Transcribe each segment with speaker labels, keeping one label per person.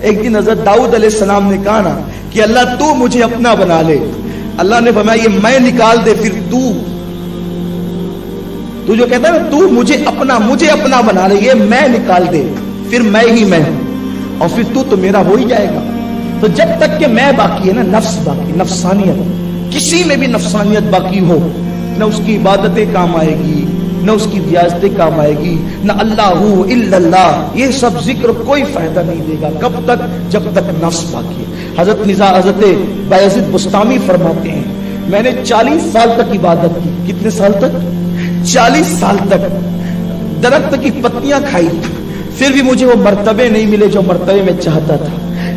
Speaker 1: एक दिन हजरत दाऊद अलैहिस्सलाम ने कहा ना कि अल्लाह तू मुझे अपना बना ले। अल्लाह ने फरमाया ये मैं निकाल दे, फिर तू जो कहता है ना तू मुझे अपना बना ले, ये मैं निकाल दे, फिर मैं ही मैं हूं और फिर तू तो मेरा हो ही जाएगा। तो जब तक के मैं बाकी है ना, नफ्स बाकी, नफसानियत, किसी में भी नफसानियत बाकी हो, न उसकी इबादतें काम आएगी, न उसकी रियाजतें काम आएगी, न अल्लाहु इल्लल्लाह, ये सब जिक्र कोई फायदा नहीं देगा। कब तक? जब तक नफ्स बाकी है। हजरत बायजीद बुस्तामी फरमाते हैं मैंने 40 साल तक इबादत की। कितने साल तक? 40 साल तक दरख्त की पत्तियां खाई, फिर भी मुझे वो मर्तबे नहीं मिले जो मर्तबे में चाहता था।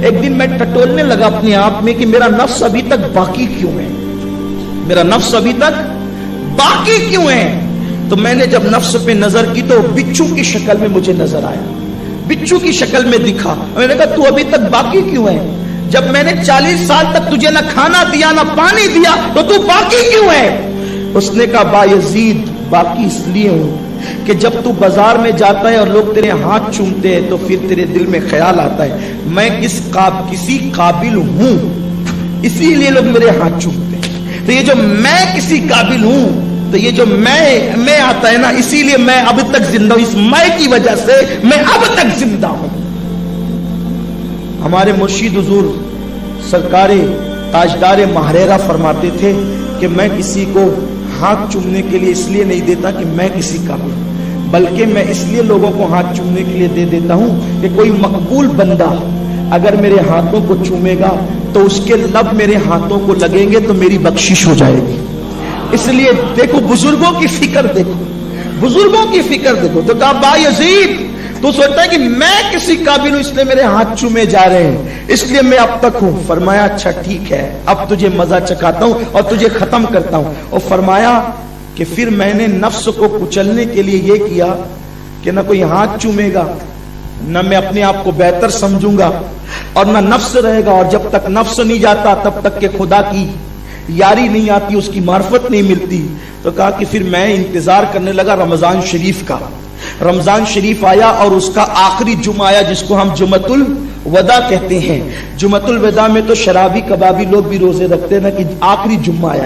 Speaker 1: एक दिन मैं टटोलने लगा अपने आप में कि मेरा नफ्स अभी तक बाकी क्यों है, मेरा नफ्स अभी तक बाकी क्यों है। तो मैंने जब नफ्स पे नजर की तो बिच्छू की शक्ल में मुझे नजर आया, बिच्छू की शक्ल में दिखा। मैंने कहा तू अभी तक बाकी क्यों है? जब मैंने 40 साल तक तुझे ना खाना दिया ना पानी दिया तो तू बाकी क्यों है? उसने कहा बायजीद बाकी इसलिए हूं कि जब तू बाजार में जाता है और लोग तेरे हाथ चूमते हैं तो फिर तेरे दिल में ख्याल आता है मैं किसी काबिल हूं, इसीलिए लोग मेरे हाथ चूमते हैं। तो ये जो मैं किसी काबिल हूं, तो ये जो मैं आता है ना, इसीलिए मैं अब तक जिंदा हूं, इस मैं की वजह से मैं अब तक जिंदा हूं। हमारे मुर्शिद हुजूर सरकारे ताजदारे महरेरा फरमाते थे कि मैं किसी को हाथ चूमने के लिए इसलिए नहीं देता कि मैं किसी का हूं, बल्कि मैं इसलिए लोगों को हाथ चूमने के लिए दे देता हूं कि कोई मकबूल बंदा अगर मेरे हाथों को चूमेगा तो उसके लब मेरे हाथों को लगेंगे तो मेरी बख्शिश हो जाएगी। इसलिए देखो बुजुर्गों की फिक्र, देखो बुजुर्गों की फिक्र देखो। तो कहा बायजीद तू सोचता है कि मैं किसी काबिल हूं इसलिए मेरे हाथ चूमे जा रहे हैं, इसलिए मैं अब तक हूं। फरमाया अच्छा ठीक है, अब तुझे मजा चखाता हूं और तुझे खत्म करता हूं। और फरमाया कि फिर मैंने नफ्स को कुचलने के लिए यह किया कि ना कोई हाथ चूमेगा, न मैं अपने आप को बेहतर समझूंगा और ना नफ्स रहेगा। और जब तक नफ्स नहीं जाता तब तक के खुदा की यारी नहीं आती, उसकी मार्फत नहीं मिलती। तो कहा कि फिर मैं इंतजार करने लगा रमजान शरीफ का। रमजान शरीफ आया और उसका आखिरी जुमा आया जिसको हम जुमतुल वदा कहते हैं। जुमतुल वदा में तो शराबी कबाबी लोग भी रोजे रखते हैं ना कि आखिरी जुम्मा आया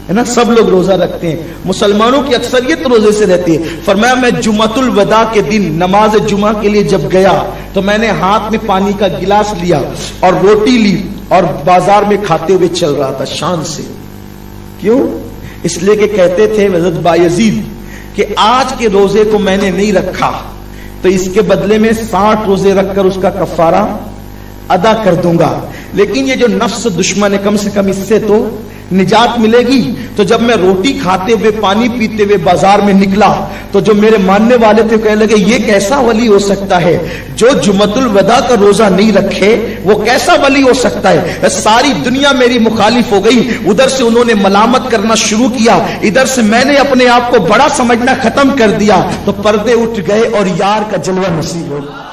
Speaker 1: है ना, सब लोग रोजा रखते हैं, मुसलमानों की अक्सरियत रोजे से रहती है। फरमाया मैं जुमतुल वदा के दिन नमाज जुमा के लिए जब गया तो मैंने हाथ में पानी का गिलास लिया और रोटी ली और बाजार में खाते हुए चल रहा था शान से। क्यों? इसलिए कि कहते थे हज़रत बायजीद कि आज के रोजे को मैंने नहीं रखा तो इसके बदले में 60 रोजे रखकर उसका कफारा अदा कर दूंगा। लेकिन ये जो नफ्स दुश्मन है कम से कम इससे तो निजात मिलेगी। तो जब मैं रोटी खाते हुए पानी पीते हुए बाजार में निकला तो जो मेरे मानने वाले थे कहने लगे ये कैसा वली हो सकता है जो जुमतुल वदा का रोजा नहीं रखे, वो कैसा वली हो सकता है। सारी दुनिया मेरी मुखालिफ हो गई। उधर से उन्होंने मलामत करना शुरू किया, इधर से मैंने अपने आप को बड़ा समझना खत्म कर दिया। तो पर्दे उठ गए और यार का जलवा नसीब हो गया।